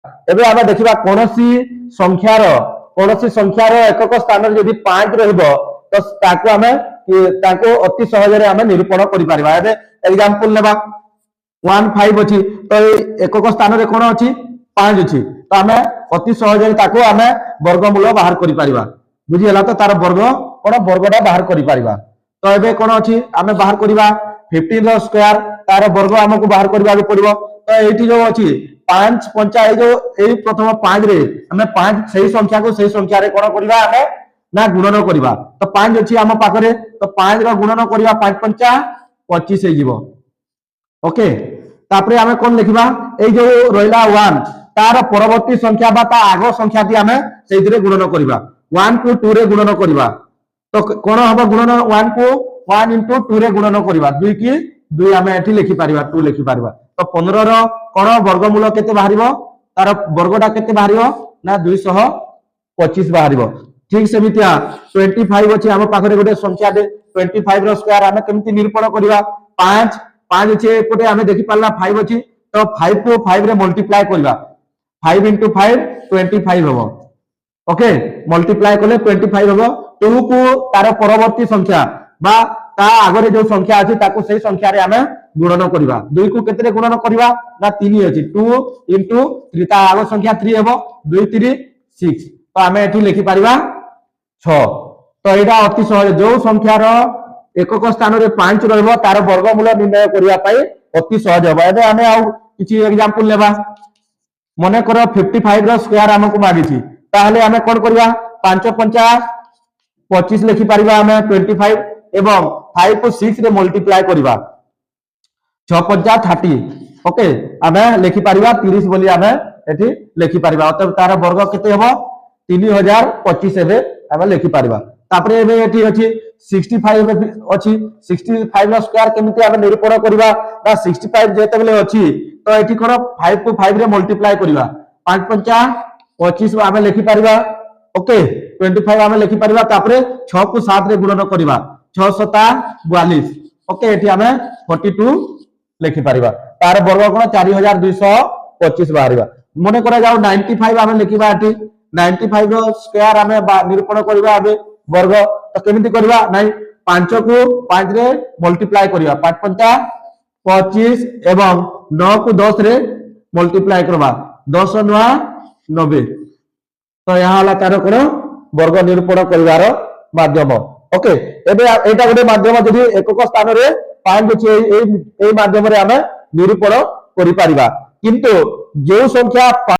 एबे आमे देखिबा कोनोसी संख्यार एकक स्थान रे यदि 5 रहइबो तो ताको आमे ताको अति सहज रे आमे निरूपण करि परिबा। एबे एग्जांपल लेबा 1 5 अछि तो एकक स्थान रे कोन अछि 5 अछि तो आमे अति सहज रे ताको आमे वर्गमूल बाहर करि परिबा। बुझि हला तो तार वर्ग कोन वर्गडा बाहर करि परिबा। तो एबे कोन अछि आमे बाहर करिबा 15 रो स्क्वायर तार वर्ग हमकु बाहर करबा पड़िबो। तो एठी जो अछि 5 पंचा ए जो ए प्रथम 5 रे हमें 5 सही संख्या को सही संख्या रे कोन करबा हमें ना गुणन करबा। तो 5 अछि हम पाखरे तो 5 रो गुणन करबा 5 पंचा 25 हे जीवो। ओके तापरे हमें कोन लिखबा ए जो रोइला 1 तार परवर्ती संख्या बा ता आगो संख्या दी हमें सेइथिरे गुणन करबा 1 को 2 रे गुणन करबा। तो कोन हबो गुणन 1 को 1 into 2 रे गुणन करबा 2 की 2 हमें एठी लिखि परिबा 2 लिखि परिबा। तो 15 रो कोन वर्गमूल केते बाहरिबो तार वर्गडा केते बाहरिबो ना 225 बाहरिबो। ठीक सेमितिया 25 अछि हम पाखरे गोटे संख्या दे 25 रो स्क्वायर हमें केमति निरूपण करबा 5 5 अछि एपटे हमें देखि पाला 5 अछि तो 5 को 5 रे मल्टीप्लाई करबा 5 into 5 25 हबो। ओके मल्टीप्लाई करले 25 हबो। 2 को तार परवर्ती संख्या बा ता आगरे जो संख्या अछि ताको सही संख्या रे हमें गुणन करबा 2 को केते रे गुणन करबा ना 3 अछि 2 into 3 ता आगो संख्या 3 हबो 2 3 6 तो हमें एठी लिखि परिबा 6। तो एटा अति सहज जो संख्यार एकक स्थान रे 5 रहबो तार वर्गमूल निर्णय करिया पई अति सहज हबो। एबे हमें आउ किछि एग्जांपल लेबा मने करो 55 रो स्क्वायर हमकु मागी छी ताहले हमें कोन करबा 5 पंचा 25 लिखि परिबा हमें 25 एवं 5 को 6 रे मल्टीप्लाई करबा 6 पंचा 30। ओके हमें लिखि परिबा 30 बोली हमें एठी लिखि परिबा अतः तार वर्ग केते हबो 3025 एबे हमें लिखि परिबा। तापरे एबे एठी अछि 65 अछि 65 रो स्क्वायर केमिति हमें निरूपण करबा ना 65 जेतेबेले अछि तो एठी कोन 5 को 5 रे मल्टीप्लाई करबा 5 पंचा 25 हमें लिखि परिबा। ओके 25 हमें लिखि परिबा तापरे 6 को 7 रे गुणन करबा 6 7 42। ओके एठी हमें 42 लिखि परिबा तार वर्ग कोन 4225 बाहरिबा। मने करा जाऊ 95 हमें लिखिबा एठी 95 रो स्क्वायर हमें निरूपण करबा एबे वर्ग तो केमिति करबा नाही 5 को 5 रे मल्टीप्लाई करबा 5 पंचा 25 एवं 9 को 10 रे मल्टीप्लाई करबा 10 9 90। तो यहाँ वाला तार कोन वर्ग निरूपण करिवार माध्यम। ओके एबे एटा गोटे माध्यम जदि एकक स्थान रे 5 अछि एई माध्यम रे हमें निरूपण करि परिबा किंतु जो संख्या